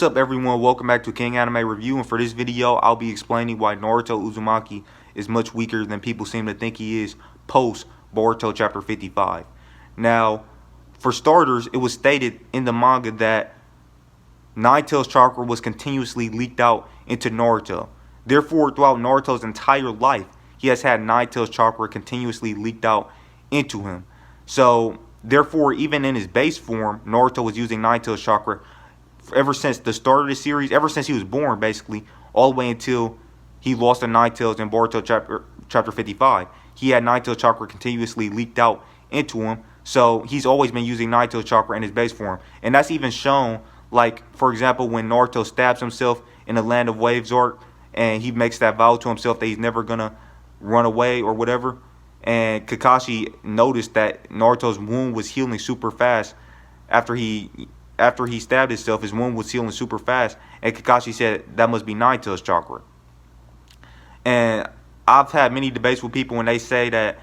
What's up, everyone? Welcome back to King Anime Review, and for this video I'll be explaining why Naruto Uzumaki is much weaker than people seem to think he is post Boruto Chapter 55. Now, for starters, it was stated in the manga that Nine-Tails chakra was continuously leaked out into Naruto. Therefore, throughout Naruto's entire life, he has had Nine-Tails chakra continuously leaked out into him. So, therefore, even in his base form, Naruto was using Nine-Tails chakra ever since the start of the series, ever since he was born, basically, all the way until he lost the Nine-Tails in Boruto Chapter 55. He had Nine-Tails chakra continuously leaked out into him, so he's always been using Nine-Tails chakra in his base form. And that's even shown, like, for example, when Naruto stabs himself in the Land of Waves arc, and he makes that vow to himself that he's never gonna run away or whatever, and Kakashi noticed that Naruto's wound was healing super fast after he stabbed himself. His wound was healing super fast, and Kakashi said that must be Nine-Tails chakra. And I've had many debates with people when they say that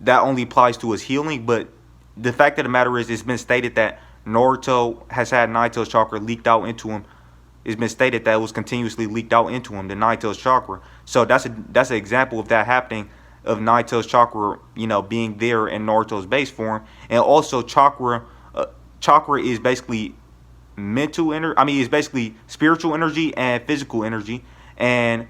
only applies to his healing, but the fact of the matter is, it's been stated that Naruto has had Nine-Tails chakra leaked out into him. It's been stated that it was continuously leaked out into him, the Nine-Tails chakra. So that's an example of that happening, of Nine-Tails chakra, being there in Naruto's base form. And also chakra is basically mental energy. It's basically spiritual energy and physical energy, and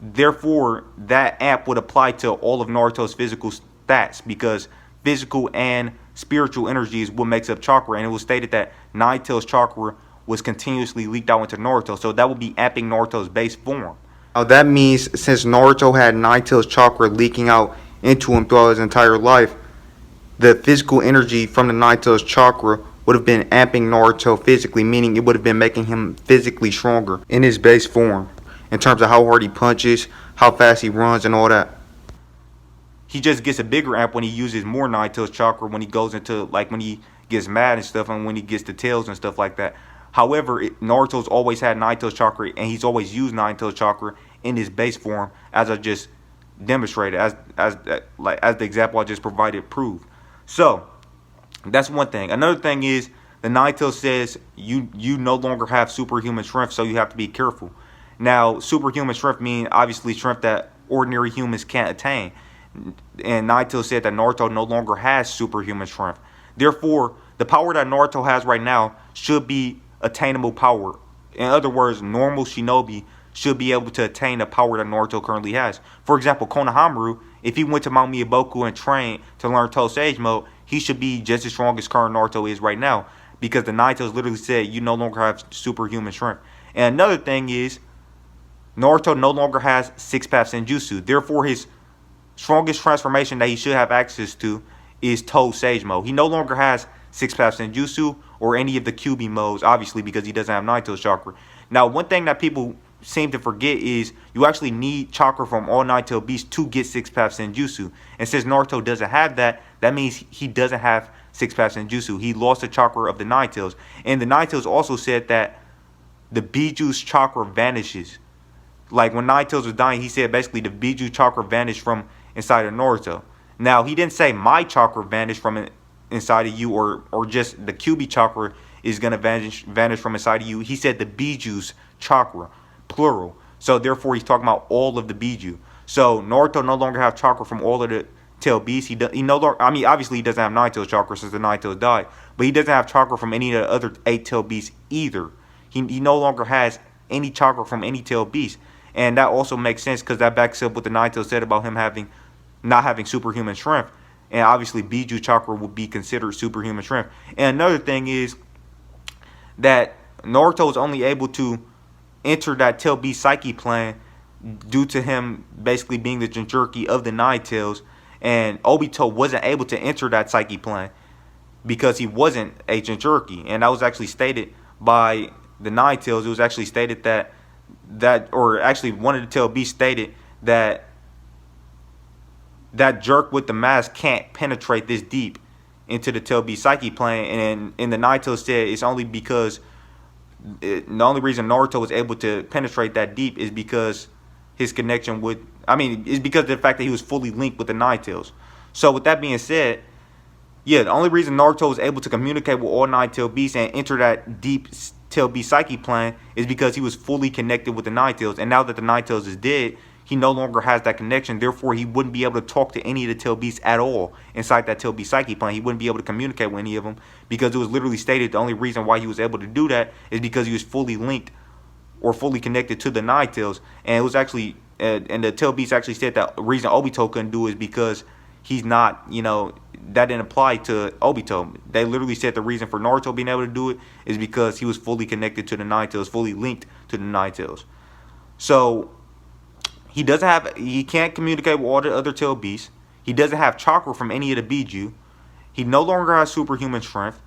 therefore that amp would apply to all of Naruto's physical stats, because physical and spiritual energy is what makes up chakra. And it was stated that Nine-Tails chakra was continuously leaked out into Naruto, so that would be amping Naruto's base form. Now that means, since Naruto had Nine-Tails chakra leaking out into him throughout his entire life, the physical energy from the Nine-Tails chakra would have been amping Naruto physically, meaning it would have been making him physically stronger in his base form, in terms of how hard he punches, how fast he runs, and all that. He just gets a bigger amp when he uses more Nine-Tails chakra, when he goes into, like, when he gets mad and stuff, and when he gets the tails and stuff like that. However, Naruto's always had Nine-Tails chakra, and he's always used Nine-Tails chakra in his base form, as I just demonstrated, as the example I just provided proved. So that's one thing. Another thing is, the Nine-Tails says you no longer have superhuman strength, so you have to be careful. Now, superhuman strength means obviously strength that ordinary humans can't attain. And Nine-Tails said that Naruto no longer has superhuman strength. Therefore, the power that Naruto has right now should be attainable power. In other words, normal shinobi should be able to attain the power that Naruto currently has. For example, Konohamaru, if he went to Mount Miyaboku and trained to learn Toe Sage Mode, he should be just as strong as current Naruto is right now, because the Nine-Tails literally said you no longer have superhuman strength. And another thing is, Naruto no longer has six-path Senjutsu. Therefore, his strongest transformation that he should have access to is Toe Sage Mode. He no longer has six-path Senjutsu or any of the QB modes, obviously, because he doesn't have Nine-Tails chakra. Now, one thing that people seem to forget is you actually need chakra from all Nine-Tailed beasts to get six-path Senjutsu. And since Naruto doesn't have that, that means he doesn't have six-path Senjutsu. He lost the chakra of the Nine-Tails. And the Nine-Tails also said that the Biju's chakra vanishes. Like, when Nine-Tails was dying, he said basically the Biju chakra vanished from inside of Naruto. Now, he didn't say my chakra vanished from inside of you, or just the QB chakra is going to vanish from inside of you. He said the Biju's chakra, plural. So therefore, he's talking about all of the Biju. So Naruto no longer have chakra from all of the tailed beasts. He no longer, obviously he doesn't have Nine-Tails chakra since the Nine-Tails died, but he doesn't have chakra from any of the other 8 tailed beasts either. He no longer has any chakra from any tailed beast. And that also makes sense, because that backs up what the Nine-Tails said about him not having superhuman strength. And obviously, Biju chakra would be considered superhuman strength. And another thing is that Naruto is only able to enter that tail beast psyche plane due to him basically being the Jinchuriki of the Nine-Tails. And Obito wasn't able to enter that psyche plane because he wasn't a Jinchuriki. And that was actually stated by the Nine-Tails. It was actually stated or actually one of the tail beasts stated that jerk with the mask can't penetrate this deep into the tail beast psyche plane. And the Nine-Tails said it's only because the only reason Naruto was able to penetrate that deep is because his connection with, is because of the fact that he was fully linked with the Nine-Tails. So with that being said, yeah, the only reason Naruto was able to communicate with all Nine-Tailed beasts and enter that deep Tail Beast Psyche plan is because he was fully connected with the Nine Tails. And now that the Nine Tails is dead, he no longer has that connection. Therefore, he wouldn't be able to talk to any of the Tail Beasts at all inside that Tail Beast Psyche plan. He wouldn't be able to communicate with any of them because it was literally stated the only reason why he was able to do that is because he was fully linked or fully connected to the Nine Tails. And it was actually, and the Tail Beast actually said that the reason Obito couldn't do it is because he's not, that didn't apply to Obito. They literally said the reason for Naruto being able to do it is because he was fully connected to the Nine Tails, fully linked to the Nine Tails. So he can't communicate with all the other Tail Beasts. He doesn't have chakra from any of the Biju. He no longer has superhuman strength.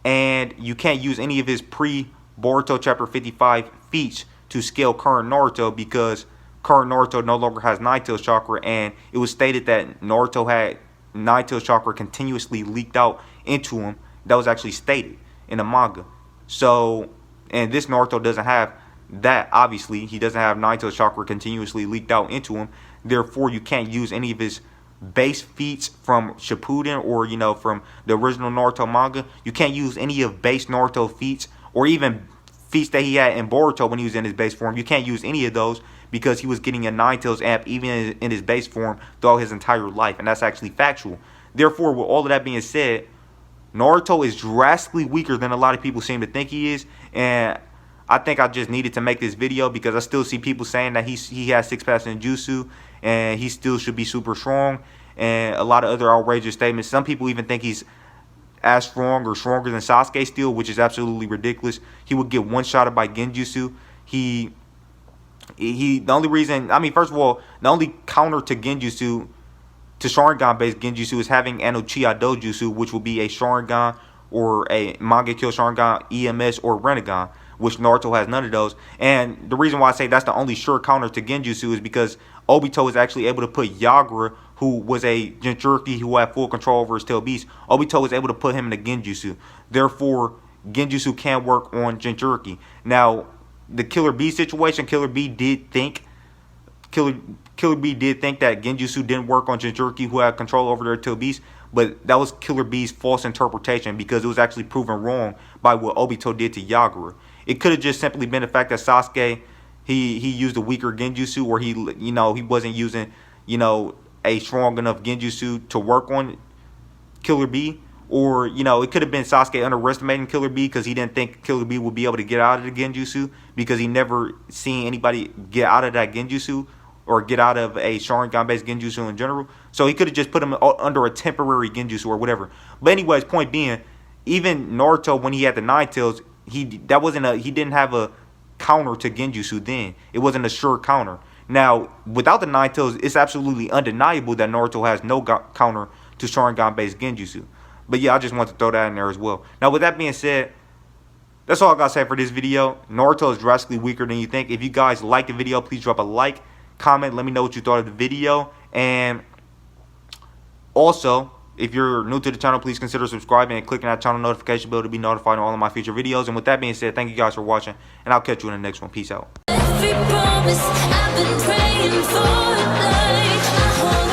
And you can't use any of his pre-Boruto Chapter 55 feats to scale current Naruto because current Naruto no longer has Nine Tails chakra. And it was stated that Naruto had Nine Tails chakra continuously leaked out into him. That was actually stated in the manga. So, and this Naruto doesn't have that. Obviously, he doesn't have Nine Tails chakra continuously leaked out into him. Therefore, you can't use any of his base feats from Shippuden or, from the original Naruto manga. You can't use any of base Naruto feats or even feats that he had in Boruto when he was in his base form. You can't use any of those because he was getting a Nine Tails amp even in his base form throughout his entire life. And that's actually factual. Therefore, with all of that being said, Naruto is drastically weaker than a lot of people seem to think he is. And I think I just needed to make this video because I still see people saying that he has six-pack genjutsu and he still should be super strong, and a lot of other outrageous statements. Some people even think he's as strong or stronger than Sasuke still, which is absolutely ridiculous. He would get one-shotted by genjutsu. The only reason, first of all, the only counter to genjutsu, to Sharingan-based genjutsu, is having an Uchiha Dojutsu, which will be a Sharingan or a Mangekyo Sharingan, EMS, or Rinnegan, which Naruto has none of those. And the reason why I say that's the only sure counter to genjutsu is because Obito is actually able to put Yagura, who was a Jinchuriki who had full control over his Tail Beast. Obito was able to put him in a genjutsu. Therefore, genjutsu can work on Jinchuriki. Now, the Killer Bee situation, Killer Bee did think that genjutsu didn't work on Jinchuriki who had control over their Tail Beast, but that was Killer Bee's false interpretation because it was actually proven wrong by what Obito did to Yagura. It could have just simply been the fact that Sasuke, he used a weaker genjutsu, or he wasn't using, a strong enough genjutsu to work on Killer Bee. Or, it could have been Sasuke underestimating Killer Bee because he didn't think Killer Bee would be able to get out of the genjutsu because he never seen anybody get out of that genjutsu or get out of a Sharingan-based genjutsu in general. So he could have just put him under a temporary genjutsu or whatever. But anyways, point being, even Naruto, when he had the Nine Tails, he didn't have a counter to genjutsu then. It wasn't a sure counter. Now, without the Nine Tails, it's absolutely undeniable that Naruto has no counter to Sharingan-based genjutsu. But yeah, I just want to throw that in there as well. Now, with that being said, that's all I got to say for this video. Naruto is drastically weaker than you think. If you guys like the video, please drop a like, comment, let me know what you thought of the video. And also, if you're new to the channel, please consider subscribing and clicking that channel notification bell to be notified on all of my future videos. And with that being said, thank you guys for watching, and I'll catch you in the next one. Peace out. Every promise I've been praying for, like